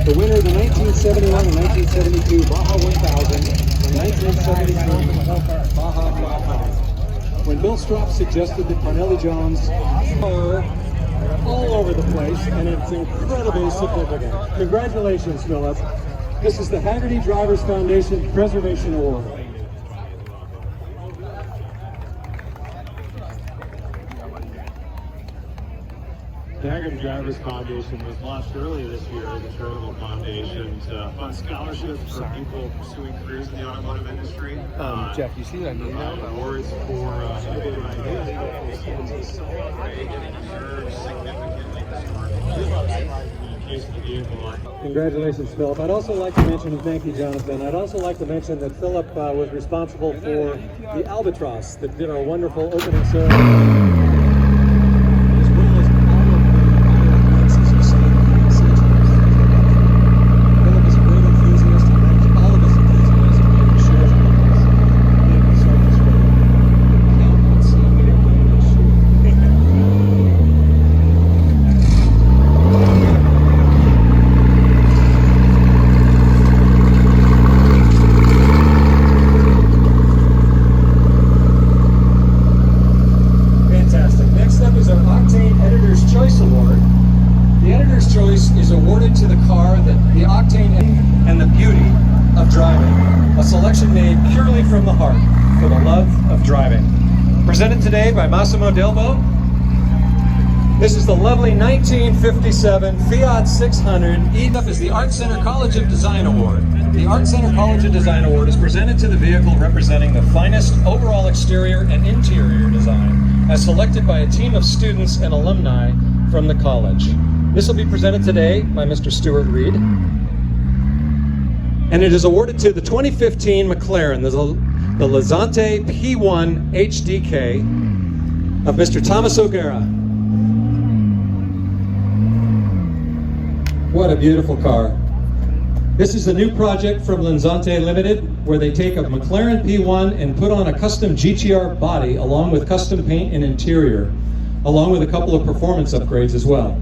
The winner of the 1971 and 1972 Baja 1000 and 1973 Baja 500. When Bill Stropp suggested that Parnelli Jones are all over the place, and it's incredibly significant. Congratulations, Philip. This is the Haggerty Drivers Foundation Preservation Award. The Haggerty Drivers Foundation was launched earlier this year as a charitable foundation to fund scholarships for people pursuing careers in the automotive industry. Jeff, you see that I mean? Awards for innovative ideas, getting reserved significantly historically. Congratulations, Philip. I'd also like to mention, and thank you, Jonathan, I'd also like to mention that Philip was responsible for the Albatross that did our wonderful opening ceremony. Is awarded to the car that the octane and the beauty of driving. A selection made purely from the heart for the love of driving. Presented today by Massimo Delbo. This is the lovely 1957 Fiat 600. EDUF is the Art Center College of Design Award. The Art Center College of Design Award is presented to the vehicle representing the finest overall exterior and interior design, as selected by a team of students and alumni from the college. This will be presented today by Mr. Stuart Reed. And it is awarded to the 2015 McLaren, the Lizante P1 HDK of Mr. Thomas O'Gara. What a beautiful car. This is a new project from Lizante Limited, where they take a McLaren P1 and put on a custom GTR body along with custom paint and interior, along with a couple of performance upgrades as well.